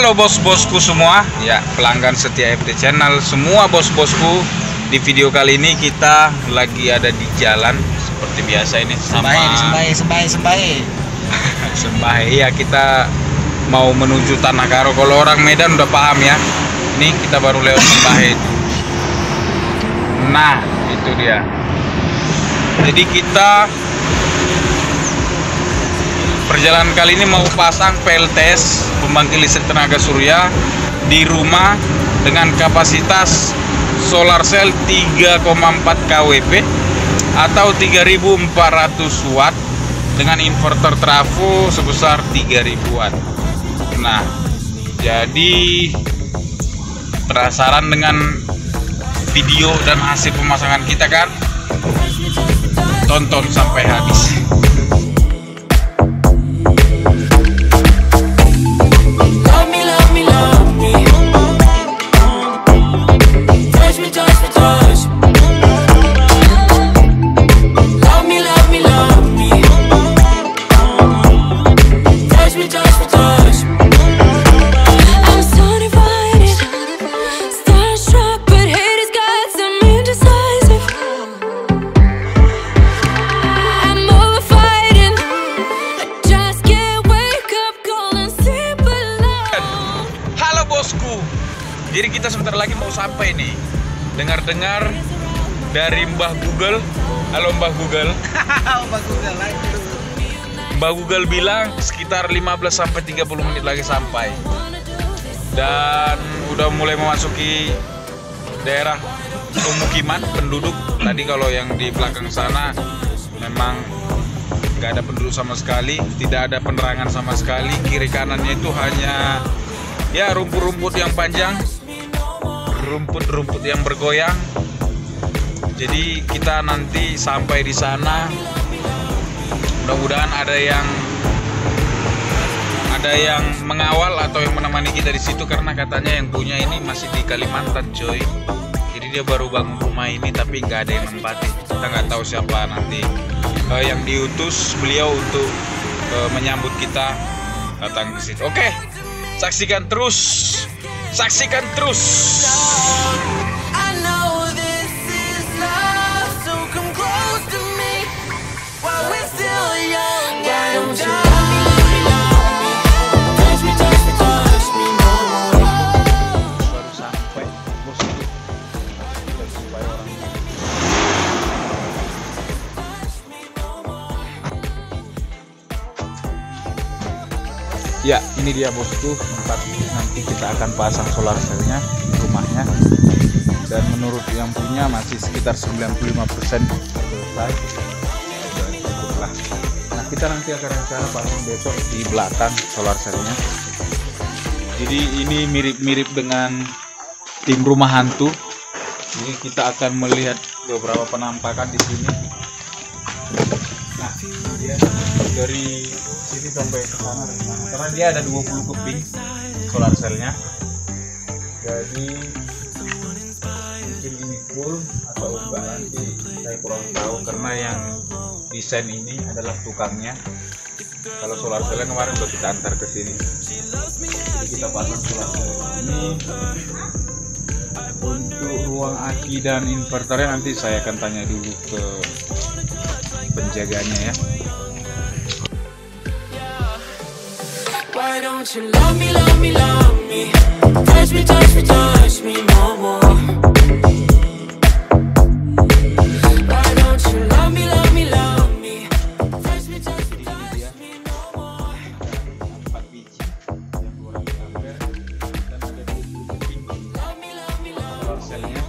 Halo bos-bosku semua, ya pelanggan setia FT Channel, semua bos-bosku. Di video kali ini kita lagi ada di jalan seperti biasa ini sama Sembahe ya, kita mau menuju Tanah Karo. Kalau orang Medan udah paham ya. Ini kita baru lewat Sembahe. Nah, itu dia. Jadi kita perjalanan kali ini mau pasang PLTS, pembangkit listrik tenaga surya, di rumah dengan kapasitas solar cell 3,4 kWp atau 3.400 watt dengan inverter trafo sebesar 3.000 watt. Nah, jadi penasaran dengan video dan hasil pemasangan kita kan? Tonton sampai habis. Jadi kita sebentar lagi mau sampai nih. Dengar-dengar dari Mbah Google. Halo Mbah Google. Mbah Google bilang sekitar 15-30 menit lagi sampai. Dan udah mulai memasuki daerah pemukiman penduduk. Tadi kalau yang di belakang sana memang nggak ada penduduk sama sekali, tidak ada penerangan sama sekali. Kiri kanannya itu hanya ya rumput-rumput yang panjang, rumput-rumput yang bergoyang. Jadi kita nanti sampai di sana, mudah-mudahan ada yang mengawal atau yang menemani kita di situ, karena katanya yang punya ini masih di Kalimantan, coy. Jadi dia baru bangun rumah ini tapi nggak ada yang nempati. Kita nggak tahu siapa nanti yang diutus beliau untuk menyambut kita datang ke situ. Oke, saksikan terus. Saksikan terus. Baru sampai bos itu. Ya, ini dia bosku, tempat nanti kita akan pasang solar cell-nya di rumahnya. Dan menurut yang punya masih sekitar 95% selesai. Nah, kita nanti akan rencana pasang besok di belakang solar cell-nya. Jadi ini mirip-mirip dengan tim rumah hantu. Jadi kita akan melihat beberapa penampakan di sini. Nah, dia dari sini sampai ke sana, karena dia ada 20 keping solar cell-nya. Jadi mungkin ini full atau enggak, nanti saya kurang tahu, karena yang desain ini adalah tukangnya. Kalau solar cell kemarin udah kita antar ke sini. Jadi kita pasang solar cell ini. Untuk ruang aki dan inverternya nanti saya akan tanya dulu ke penjaganya ya. Why don't you love me, love me, love me? Touch me, touch me, touch me no more. Why don't you love me, love me, love me? Touch me, touch me, touch me no more. 4 biji yang 200 ampere dan ada 20 keping solar cell-nya.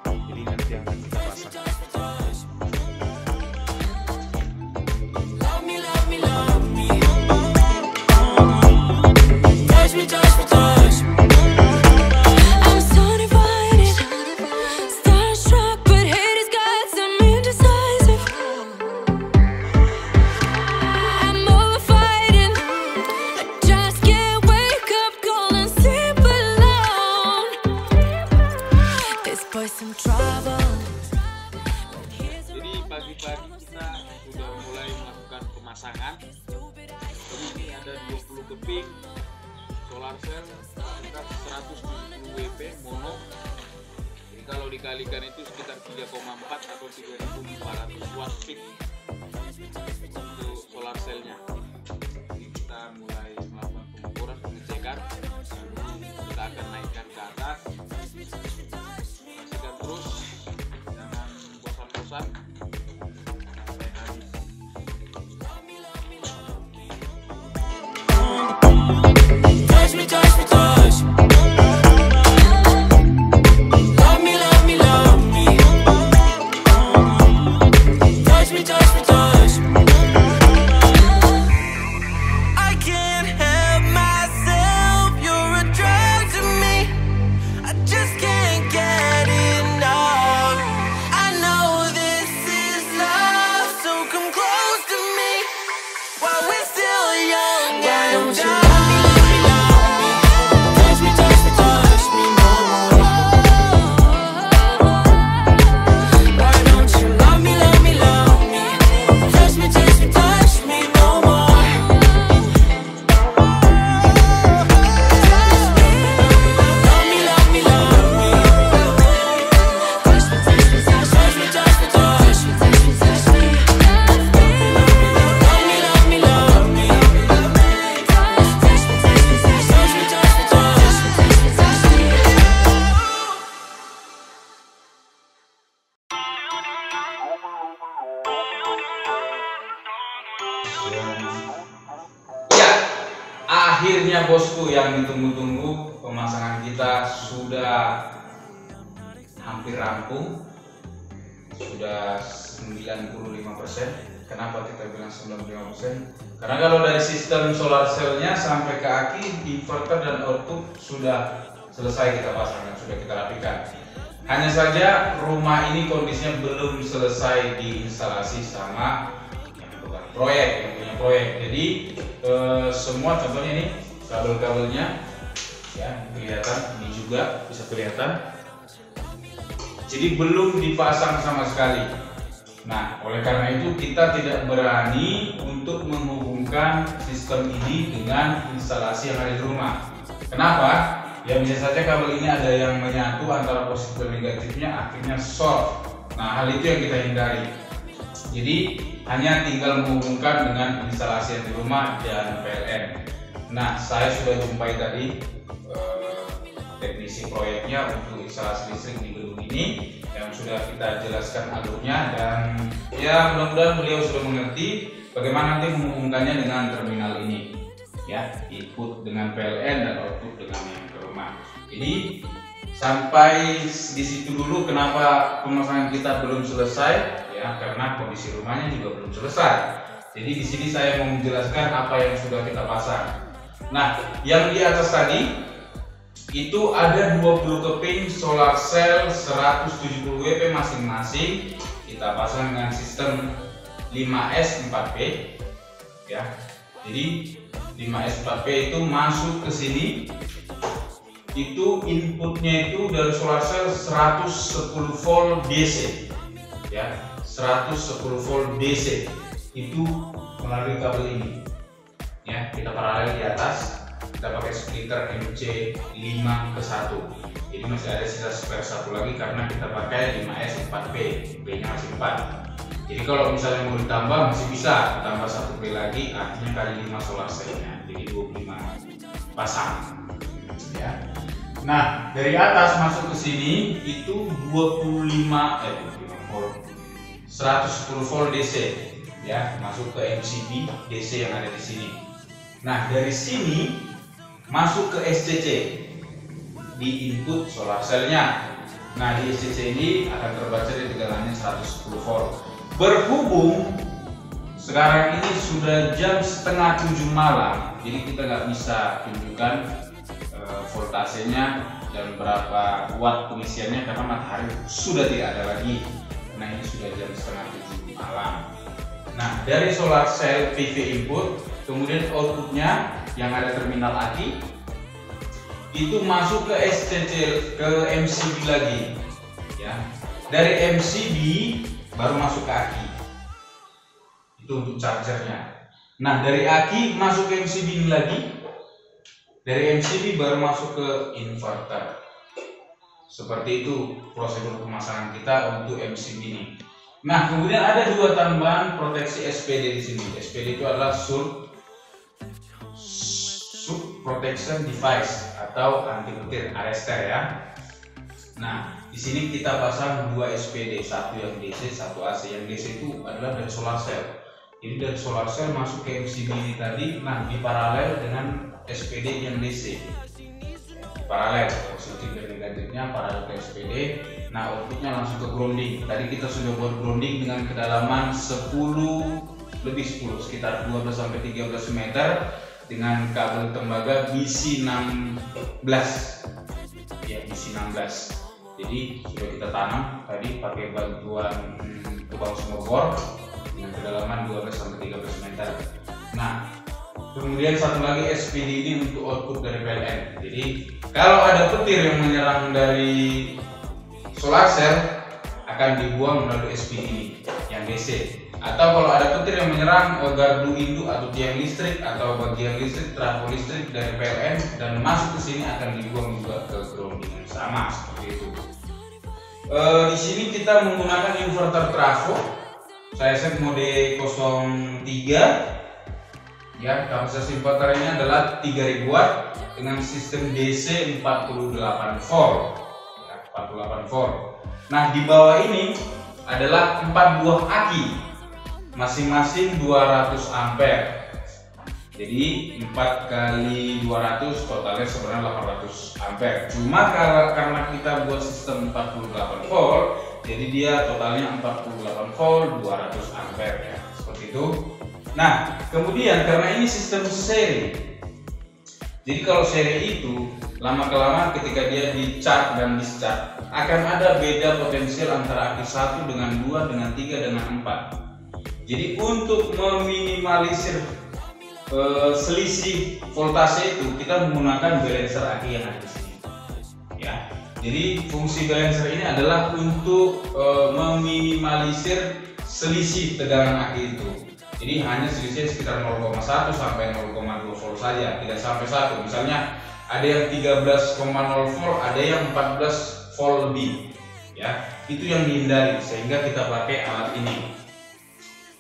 Jadi nanti akan kita pasang. Love me, love me, love me. Touch me, touch me, touch me. I'm so divided, starstruck, but hate has got some indecisive. I'm over fighting, I just can't wake up cold and sleep alone. dikalikan itu sekitar 3,4 atau 3.400 watt peak untuk solar cell-nya. Jadi kita mulai melakukan pengukuran, pengecekan, lalu kita akan naikkan ke atas. Saksikan terus, jangan bosan-bosan sampai habis. Touch me, touch me, touch me. Love me, love me, love me. Touch me, touch me, touch me. I can't help myself, you're a drug to me. I just can't get enough. I know this is love, so come close to me while we're still young and dumb. Ya, akhirnya bosku, yang ditunggu-tunggu pemasangan kita sudah hampir rampung. Sudah 95%. Kenapa kita bilang 95%? Karena kalau dari sistem solar cell-nya sampai ke aki, inverter dan output sudah selesai kita pasang dan sudah kita rapikan. Hanya saja rumah ini kondisinya belum selesai diinstalasi sama yang punya proyek. Jadi semua contohnya ini kabel-kabelnya ya kelihatan, ini juga bisa kelihatan. Jadi belum dipasang sama sekali. Nah, oleh karena itu kita tidak berani untuk menghubungkan sistem ini dengan instalasi yang ada di rumah. Kenapa? Ya bisa saja kabel ini ada yang menyatu antara positif dan negatifnya, akhirnya short. Nah, hal itu yang kita hindari. Jadi hanya tinggal menghubungkan dengan instalasi yang di rumah dan PLN. Nah, saya sudah jumpai tadi teknisi proyeknya untuk instalasi listrik di gedung ini yang sudah kita jelaskan alurnya, dan ya mudah-mudahan beliau sudah mengerti bagaimana nanti menghubungkannya dengan terminal ini. Ya, input dengan PLN dan output dengan yang ke rumah. Jadi sampai di situ dulu. Kenapa pemasangan kita belum selesai? Ya, karena kondisi rumahnya juga belum selesai. Jadi di sini saya mau menjelaskan apa yang sudah kita pasang. Nah, yang di atas tadi itu ada 20 keping solar cell 170 WP masing-masing. Kita pasang dengan sistem 5S 4P. Ya. Jadi 5S 4P itu masuk ke sini. Itu inputnya itu dari solar cell 110 volt DC. Ya, 110 volt DC itu melalui kabel ini. Ya, kita paralel di atas, kita pakai splitter MC5 ke 1. Jadi masih ada sisa spare satu lagi karena kita pakai 5S 4P, P-nya masih 4. Jadi kalau misalnya mau ditambah masih bisa ditambah 1P lagi, artinya kali 5 solar cell-nya, jadi 25 pasang. Ya. Nah, dari atas masuk ke sini itu 110 volt DC, ya, masuk ke MCB DC yang ada di sini. Nah, dari sini masuk ke SCC di input solar cell-nya. Nah, di SCC ini akan terbaca di tegangannya 110 volt. Berhubung sekarang ini sudah jam setengah 7 malam, jadi kita nggak bisa tunjukkan voltasenya dan berapa watt pengisiannya karena matahari sudah tidak ada lagi. Nah, ini sudah jam setengah 7 malam. Nah, dari solar cell PV input, kemudian outputnya yang ada terminal aki itu masuk ke SCC, ke MCB lagi, ya. Dari MCB baru masuk ke aki, itu untuk chargernya. Nah, dari aki masuk ke MCB ini lagi, dari MCB baru masuk ke inverter. Seperti itu prosedur pemasangan kita untuk MCB ini. Nah, kemudian ada dua tambahan proteksi SPD di sini. SPD itu adalah Surge Protection Device atau anti petir arrester ya. Nah, di sini kita pasang dua SPD, satu yang DC, satu AC. Yang DC itu adalah dari solar cell. Jadi dari solar cell masuk ke MCB ini tadi, nah di paralel dengan SPD yang DC. Paralel, positif dan negatifnya paralel ke SPD. Nah, outputnya langsung ke grounding. Tadi kita sudah buat grounding dengan kedalaman 10 sekitar 12-13 meter dengan kabel tembaga BC16 ya, BC16. Jadi sudah kita tanam tadi pakai bantuan tukang sumur bor dengan kedalaman 12-13 meter. Nah, kemudian satu lagi SPD ini untuk output dari PLN. Jadi kalau ada petir yang menyerang dari solar cell akan dibuang melalui SPD ini yang DC. Atau kalau ada petir yang menyerang gardu induk atau tiang listrik atau bagian listrik, trafo listrik dari PLN dan masuk ke sini akan dibuang juga ke grounding yang sama seperti itu. Di sini kita menggunakan inverter trafo. Saya set mode 03. Ya, kapasitas inverternya adalah 3000 watt dengan sistem DC 48 volt. Ya, 48 volt. Nah, di bawah ini adalah 4 buah aki, masing-masing 200 ampere. Jadi 4 kali 200 totalnya sebenarnya 800 ampere. Cuma karena kita buat sistem 48 volt, jadi dia totalnya 48 volt 200 ampere ya. Seperti itu. Nah, kemudian karena ini sistem seri, jadi kalau seri itu lama-kelamaan ketika dia di-charge dan discharge akan ada beda potensial antara aki 1 dengan 2 dengan 3 dengan 4. Jadi untuk meminimalisir selisih voltase itu kita menggunakan balancer aki yang ada di sini. Ya. Jadi fungsi balancer ini adalah untuk meminimalisir selisih tegangan aki itu. Jadi hanya selisih sekitar 0,1 sampai 0,2 volt saja, tidak sampai 1. Misalnya ada yang 13,0 volt, ada yang 14 volt lebih. Ya, itu yang dihindari sehingga kita pakai alat ini.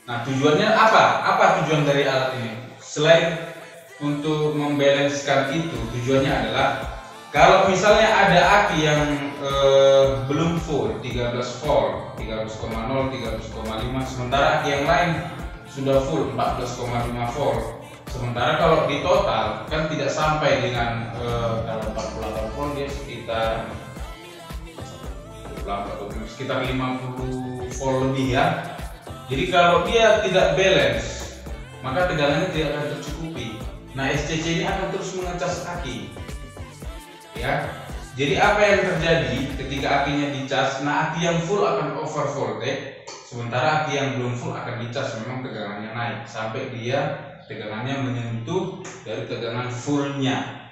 Nah, tujuannya apa? Apa tujuan dari alat ini? Selain untuk membalancekan itu, tujuannya adalah kalau misalnya ada aki yang belum full 13 volt, 13,0, 13,5, sementara aki yang lain sudah full 14,5 volt. Sementara kalau di total kan tidak sampai dengan kalau 48 volt dia sekitar 50 volt lebih ya. Jadi kalau dia tidak balance, maka tegangannya tidak akan tercukupi. Nah, SCC ini akan terus mengecas aki. Ya. Jadi apa yang terjadi ketika akinya dicas? Nah, aki yang full akan over voltage, sementara aki yang belum full akan dicas, memang tegangannya naik sampai dia tegangannya menyentuh dari tegangan fullnya.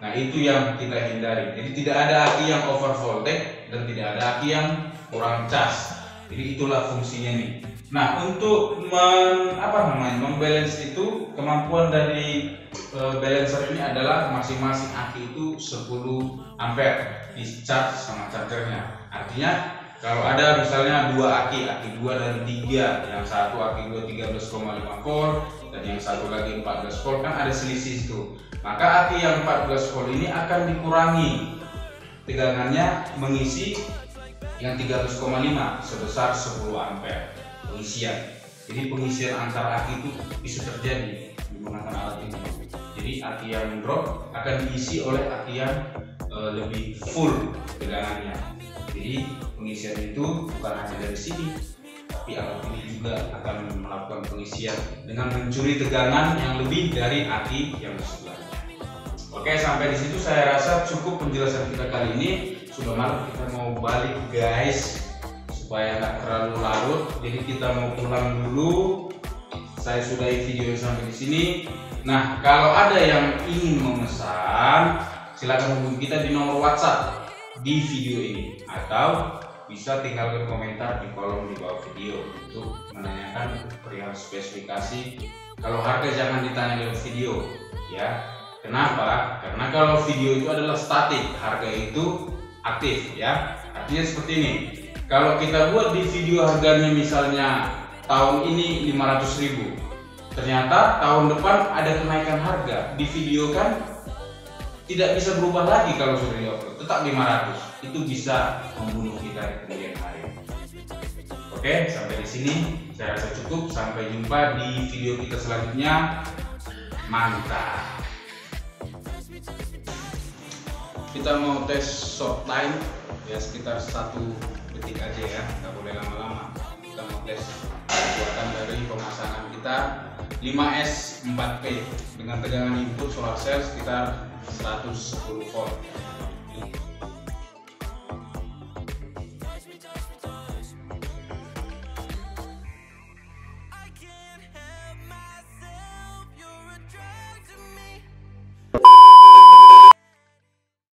Nah, itu yang kita hindari. Jadi tidak ada aki yang over voltage dan tidak ada aki yang kurang cas. Jadi itulah fungsinya nih. Nah, untuk membalance itu, kemampuan dari balancer ini adalah masing-masing aki itu 10 ampere di charge sama chargernya. Artinya kalau ada misalnya dua aki 2 dan 3, yang satu aki 2 13,5 volt dan yang satu lagi 14 volt, kan ada selisih itu. Maka aki yang 14 volt ini akan dikurangi tegangannya mengisi yang 13,5 sebesar 10 ampere pengisian. Jadi pengisian antar aki itu bisa terjadi menggunakan alat ini. Jadi aki yang drop akan diisi oleh aki yang lebih full tegangannya. Jadi pengisian itu bukan hanya dari sini, tapi alat ini juga akan melakukan pengisian dengan mencuri tegangan yang lebih dari aki yang sebelahnya. Oke, sampai di situ saya rasa cukup penjelasan kita kali ini. Sudah malam, kita mau balik guys, supaya nggak terlalu larut. Jadi kita mau pulang dulu. Saya sudahi video sampai di sini. Nah, kalau ada yang ingin memesan, silakan hubungi kita di nomor WhatsApp di video ini, atau bisa tinggalkan komentar di kolom di bawah video untuk menanyakan perihal spesifikasi. Kalau harga jangan ditanya di video, ya. Kenapa? Karena kalau video itu adalah statik, harga itu aktif ya. Artinya seperti ini. Kalau kita buat di video harganya misalnya tahun ini 500.000, ternyata tahun depan ada kenaikan harga, di video kan tidak bisa berubah lagi kalau sudah diupload, tetap 500. Itu bisa membunuh kita di kemudian hari. Oke, sampai di sini saya rasa cukup. Sampai jumpa di video kita selanjutnya. Mantap. Kita mau tes short time ya, sekitar 1 detik aja ya, nggak boleh lama-lama. Kita mau tes kekuatan dari pemasangan kita 5S 4P dengan tegangan input solar cell sekitar 110 volt.